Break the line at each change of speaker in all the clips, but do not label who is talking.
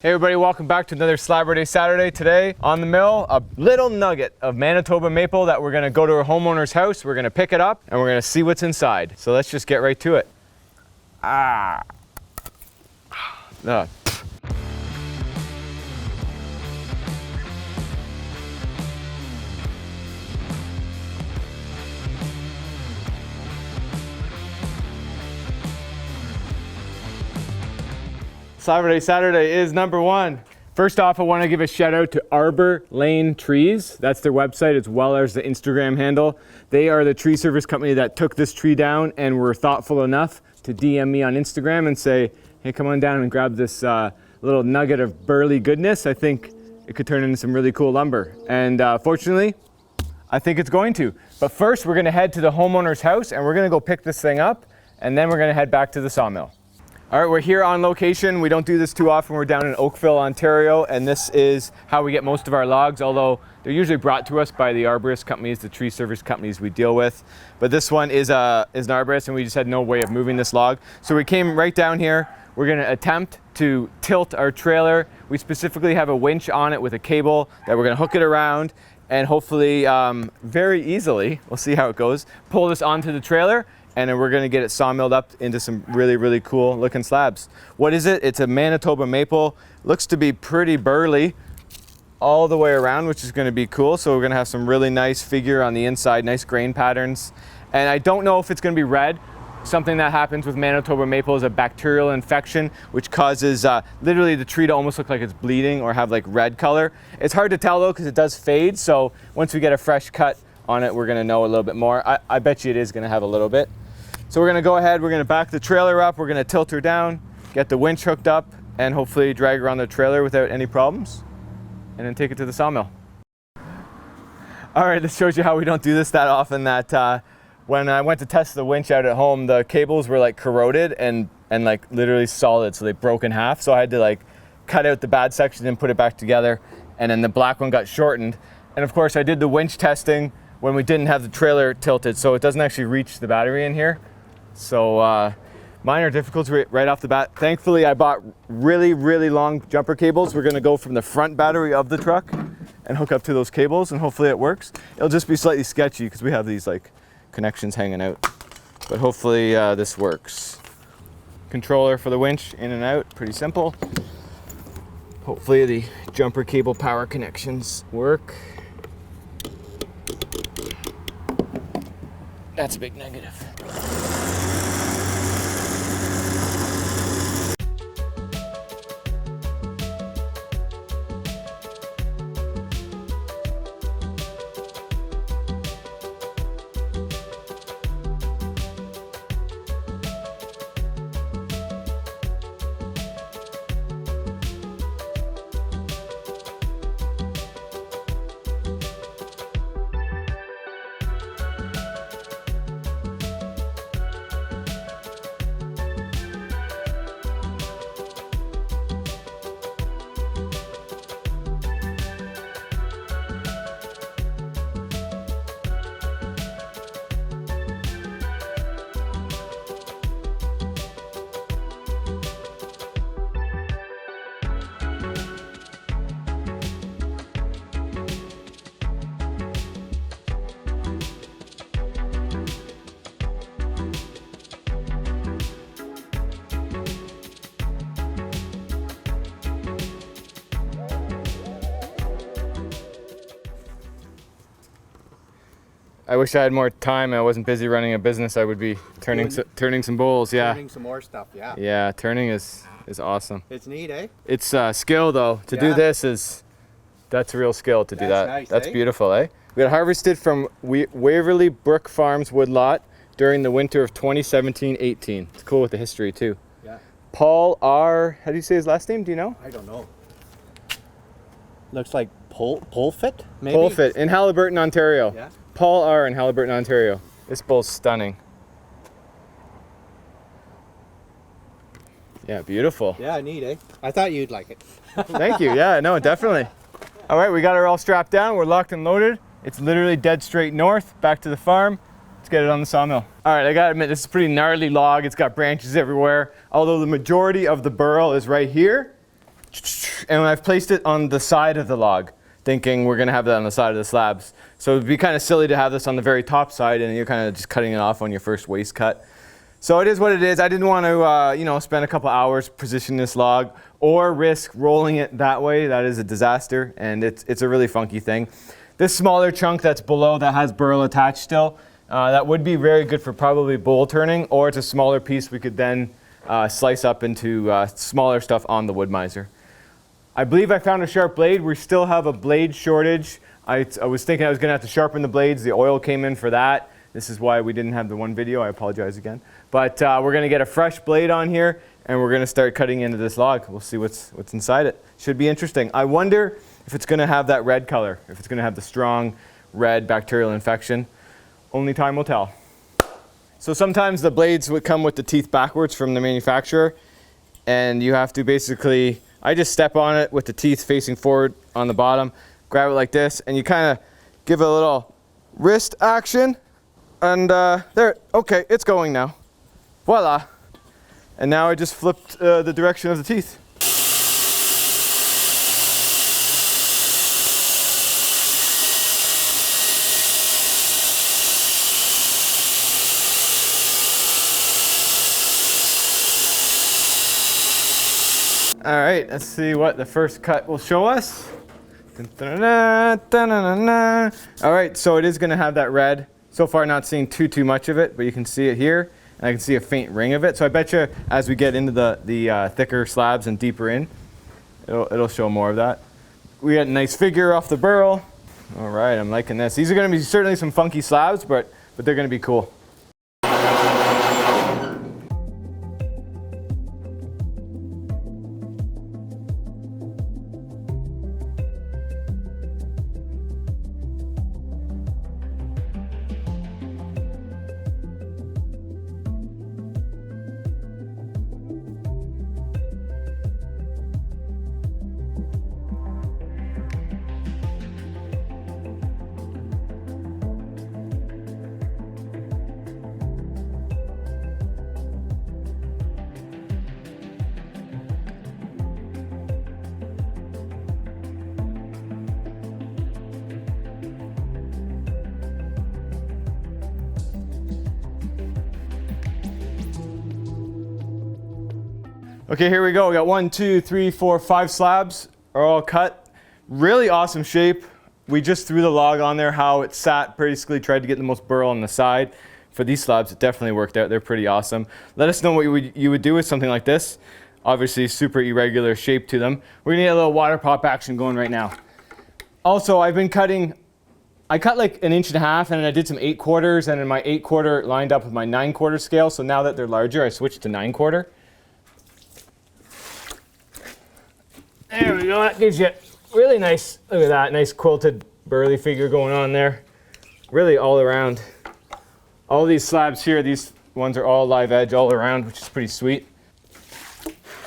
Hey everybody, welcome back to another Slaburday Saturday. Today on the mill, a little nugget of Manitoba Maple that we're gonna go to a homeowner's house, we're gonna pick it up, and we're gonna see what's inside. So let's just get right to it. Slaburday Saturday is number one. First off, I want to give a shout out to Arbor Lane Trees. That's their website as well as the Instagram handle. They are the tree service company that took this tree down and were thoughtful enough to DM me on Instagram and say, hey, come on down and grab this little nugget of burly goodness. I think it could turn into some really cool lumber. And fortunately, I think it's going to. But first, we're going to head to the homeowner's house and we're going to go pick this thing up, and then we're going to head back to the sawmill. All right, we're here on location. We don't do this too often. We're down in Oakville, Ontario, and this is how we get most of our logs, although they're usually brought to us by the Arborist companies, the tree service companies we deal with. But this one is an Arborist, and we just had no way of moving this log. So we came right down here. We're gonna attempt to tilt our trailer. We specifically have a winch on it with a cable that we're gonna hook it around and hopefully very easily, we'll see how it goes, pull this onto the trailer, and then we're gonna get it sawmilled up into some really, really cool looking slabs. What is it? It's a Manitoba Maple. Looks to be pretty burly all the way around, which is gonna be cool. So we're gonna have some really nice figure on the inside, nice grain patterns. And I don't know if it's gonna be red. Something that happens with Manitoba Maple is a bacterial infection, which causes literally the tree to almost look like it's bleeding or have like red color. It's hard to tell though, because it does fade. So once we get a fresh cut on it, we're gonna know a little bit more. I bet you it is gonna have a little bit. So we're gonna go ahead, we're gonna back the trailer up, we're gonna tilt her down, get the winch hooked up, and hopefully drag her on the trailer without any problems, and then take it to the sawmill. All right, this shows you how we don't do this that often. That when I went to test the winch out at home, the cables were like corroded and like literally solid, so they broke in half. So I had to like cut out the bad section and put it back together, and then the black one got shortened. And of course I did the winch testing when we didn't have the trailer tilted, so it doesn't actually reach the battery in here. So minor difficulties right off the bat. Thankfully, I bought really, really long jumper cables. We're gonna go from the front battery of the truck and hook up to those cables, and hopefully it works. It'll just be slightly sketchy because we have these like connections hanging out, but hopefully this works. Controller for the winch in and out, pretty simple. Hopefully the jumper cable power connections work. That's a big negative. I wish I had more time and I wasn't busy running a business. I would be turning some bowls. Yeah.
Turning some more stuff. Yeah.
Yeah, turning is awesome.
It's neat, eh?
It's skill though. To do this that's a real skill to do that.
Nice,
that's
eh?
beautiful, eh? We got harvested from Waverly Brook Farms woodlot during the winter of 2017-18. It's cool with the history too.
Yeah.
Paul R. How do you say his last name? Do you know?
I don't know. Looks like Polfit, maybe?
Polfit in Halliburton, Ontario.
Yeah.
Paul R. in Halliburton, Ontario. This bull's stunning. Yeah, beautiful.
Yeah, neat, eh? I thought you'd like it.
Thank you. Yeah, no, definitely. All right, we got her all strapped down. We're locked and loaded. It's literally dead straight north, back to the farm. Let's get it on the sawmill. All right, I gotta admit, this is a pretty gnarly log. It's got branches everywhere. Although the majority of the burl is right here, and I've placed it on the side of the log, thinking we're gonna have that on the side of the slabs. So it'd be kind of silly to have this on the very top side and you're kind of just cutting it off on your first waste cut. So it is what it is. I didn't want to, spend a couple hours positioning this log or risk rolling it that way. That is a disaster, and it's a really funky thing. This smaller chunk that's below that has burl attached still, that would be very good for probably bowl turning, or it's a smaller piece we could then slice up into smaller stuff on the wood miser. I believe I found a sharp blade. We still have a blade shortage. I was thinking I was going to have to sharpen the blades. The oil came in for that. This is why we didn't have the one video. I apologize again. But we're going to get a fresh blade on here, and we're going to start cutting into this log. We'll see what's inside it. Should be interesting. I wonder if it's going to have that red color, if it's going to have the strong red bacterial infection. Only time will tell. So sometimes the blades would come with the teeth backwards from the manufacturer, and you have to basically, I just step on it with the teeth facing forward on the bottom, grab it like this, and you kind of give it a little wrist action, and there, okay, it's going now. Voila. And now I just flipped the direction of the teeth. All right, let's see what the first cut will show us. All right, so it is going to have that red. So far not seeing too much of it, but you can see it here, and I can see a faint ring of it. So I bet you as we get into the thicker slabs and deeper in, it'll show more of that. We got a nice figure off the burl. All right, I'm liking this. These are going to be certainly some funky slabs, but they're going to be cool. Okay, here we go. We got 1, 2, 3, 4, 5 slabs are all cut. Really awesome shape. We just threw the log on there, how it sat, basically tried to get the most burl on the side. For these slabs, it definitely worked out. They're pretty awesome. Let us know what you would do with something like this. Obviously, super irregular shape to them. We're gonna get a little water pop action going right now. Also, I've been cutting, I cut like 1.5 inches, and then I did some 8/4, and then my 8/4 lined up with my 9/4 scale. So now that they're larger, I switched to 9/4. There we go, that gives you really nice, look at that, nice quilted burly figure going on there. Really all around. All these slabs here, these ones are all live edge all around, which is pretty sweet.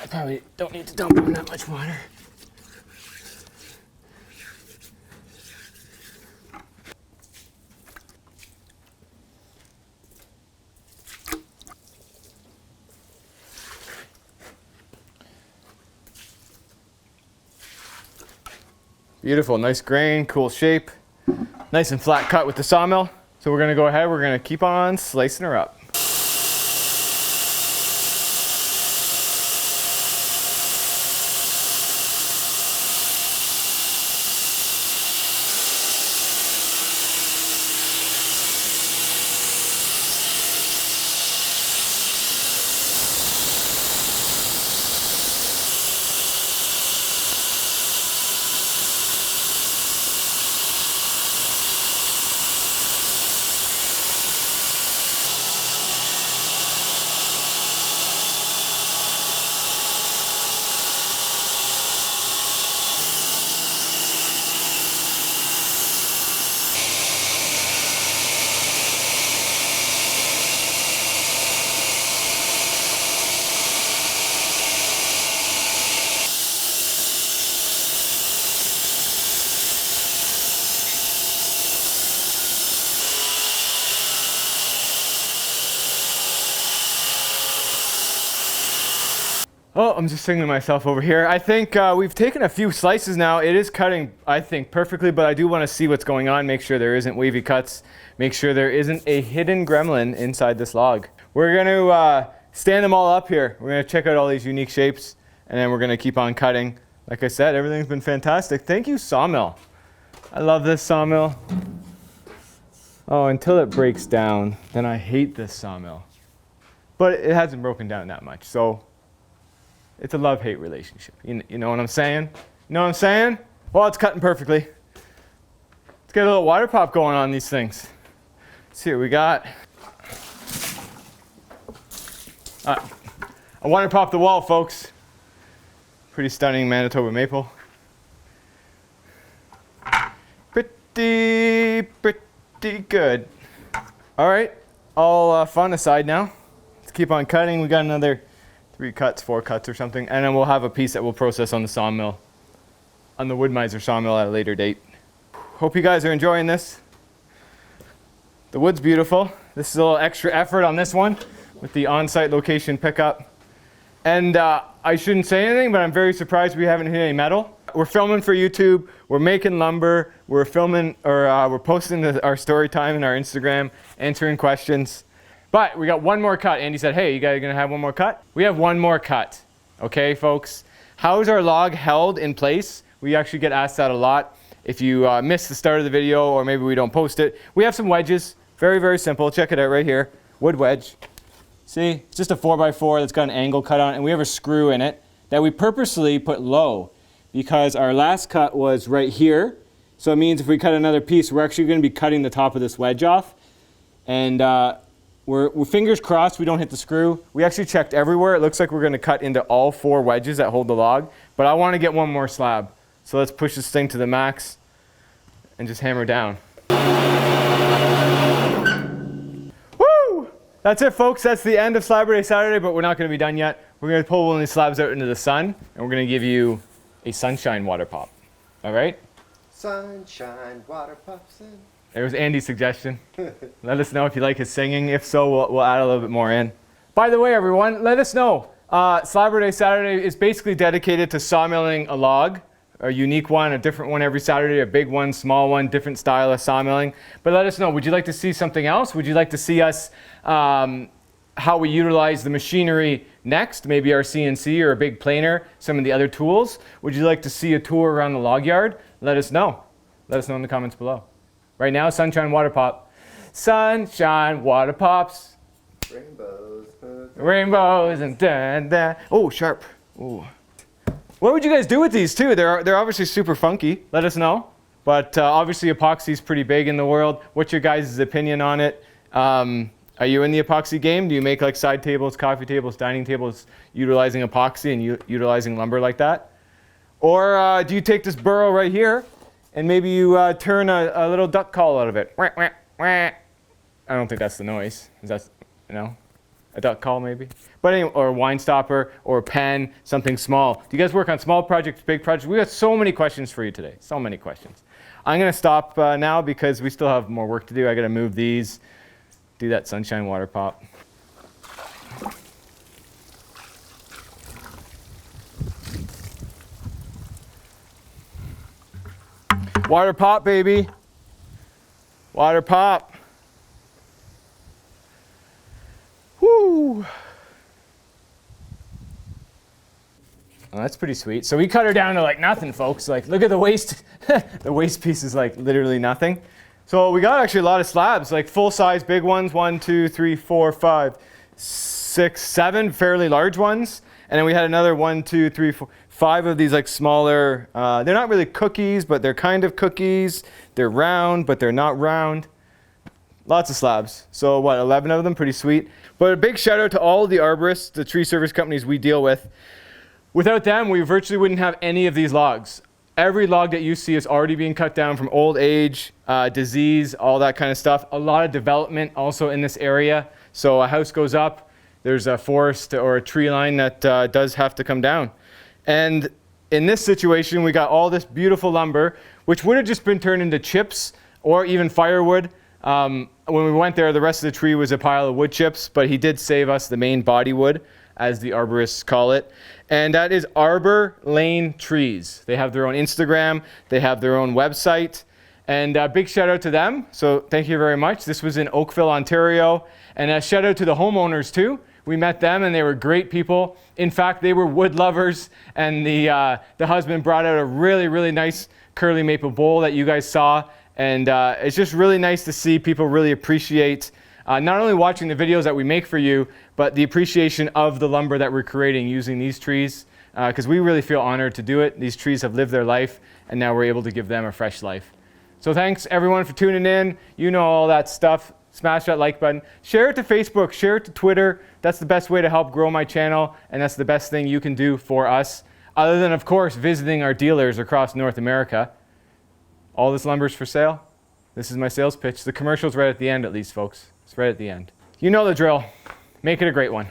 I probably don't need to dump on that much water. Beautiful, nice grain, cool shape. Nice and flat cut with the sawmill. So we're gonna go ahead, we're gonna keep on slicing her up. Oh, I'm just singing to myself over here. I think we've taken a few slices now. It is cutting, I think, perfectly, but I do want to see what's going on, make sure there isn't wavy cuts, make sure there isn't a hidden gremlin inside this log. We're going to stand them all up here. We're going to check out all these unique shapes, and then we're going to keep on cutting. Like I said, everything's been fantastic. Thank you, Sawmill. I love this Sawmill. Oh, until it breaks down, then I hate this Sawmill. But it hasn't broken down that much, so it's a love-hate relationship. You know what I'm saying? You know what I'm saying? Well, it's cutting perfectly. Let's get a little water pop going on these things. Let's see what we got. I water pop the wall, folks. Pretty stunning Manitoba Maple. Pretty good. All right, all fun aside now. Let's keep on cutting. We got another 4 cuts or something, and then we'll have a piece that we'll process on the sawmill, on the Wood-Mizer sawmill at a later date. Hope you guys are enjoying this. The wood's beautiful. This is a little extra effort on this one with the on-site location pickup. And I shouldn't say anything, but I'm very surprised we haven't hit any metal. We're filming for YouTube. We're making lumber. We're filming, or we're posting our story time in our Instagram, answering questions. But we got one more cut. Andy said, hey, you guys gonna have one more cut? We have one more cut. Okay, folks? How is our log held in place? We actually get asked that a lot. If you missed the start of the video, or maybe we don't post it, we have some wedges. Very, very simple. Check it out right here. Wood wedge. See, it's just a 4x4 that's got an angle cut on it, and we have a screw in it that we purposely put low because our last cut was right here. So it means if we cut another piece, we're actually gonna be cutting the top of this wedge off. And we're fingers crossed we don't hit the screw. We actually checked everywhere. It looks like we're going to cut into all 4 wedges that hold the log. But I want to get one more slab. So let's push this thing to the max and just hammer down. Woo! That's it, folks. That's the end of Slaburday Saturday, but we're not going to be done yet. We're going to pull one of these slabs out into the sun, and we're going to give you a sunshine water pop. All right?
Sunshine water pops in.
There was Andy's suggestion. Let us know if you like his singing. If so, we'll add a little bit more in. By the way, everyone, let us know. Slaburday Saturday is basically dedicated to sawmilling a log, a unique one, a different one every Saturday, a big one, small one, different style of sawmilling. But let us know, would you like to see something else? Would you like to see us, how we utilize the machinery next, maybe our CNC or a big planer, some of the other tools? Would you like to see a tour around the log yard? Let us know. Let us know in the comments below. Right now, sunshine water pop. Sunshine water pops.
Rainbows.
Rainbows and da. Oh, sharp. Ooh. What would you guys do with these too? They're obviously super funky. Let us know. But obviously epoxy is pretty big in the world. What's your guys' opinion on it? Are you in the epoxy game? Do you make like side tables, coffee tables, dining tables utilizing epoxy and utilizing lumber like that? Or do you take this burrow right here and maybe you turn a little duck call out of it? I don't think that's the noise. Is that, a duck call maybe? But anyway, or a wine stopper or a pen, something small. Do you guys work on small projects, big projects? We got so many questions for you today. So many questions. I'm going to stop now because we still have more work to do. I got to move these, do that sunshine water pop. Water pop, baby. Water pop. Woo. Well, that's pretty sweet. So we cut her down to like nothing, folks. Like, look at the waist. The waist piece is like literally nothing. So we got actually a lot of slabs, like full size big ones. 1, 2, 3, 4, 5, 6, 7 fairly large ones. And then we had another 1, 2, 3, 4, 5 of these like smaller, they're not really cookies, but they're kind of cookies. They're round, but they're not round. Lots of slabs. So what, 11 of them, pretty sweet. But a big shout out to all of the arborists, the tree service companies we deal with. Without them, we virtually wouldn't have any of these logs. Every log that you see is already being cut down from old age, disease, all that kind of stuff. A lot of development also in this area. So a house goes up, there's a forest or a tree line that does have to come down. And in this situation, we got all this beautiful lumber, which would have just been turned into chips or even firewood. When we went there, the rest of the tree was a pile of wood chips, but he did save us the main body wood. as the arborists call it. And that is Arbor Lane Trees. They have their own Instagram, they have their own website, and a big shout out to them. So thank you very much. This was in Oakville, Ontario. And a shout out to the homeowners too. We met them and they were great people. In fact, they were wood lovers, and the husband brought out a really, really nice curly maple bowl that you guys saw. And it's just really nice to see people really appreciate not only watching the videos that we make for you, but the appreciation of the lumber that we're creating using these trees, because we really feel honored to do it. These trees have lived their life, and now we're able to give them a fresh life. So thanks everyone for tuning in. You know all that stuff. Smash that like button. Share it to Facebook, share it to Twitter. That's the best way to help grow my channel, and that's the best thing you can do for us, other than, of course, visiting our dealers across North America. All this lumber's for sale. This is my sales pitch. The commercial's right at the end, at least, folks. It's right at the end. You know the drill. Make it a great one.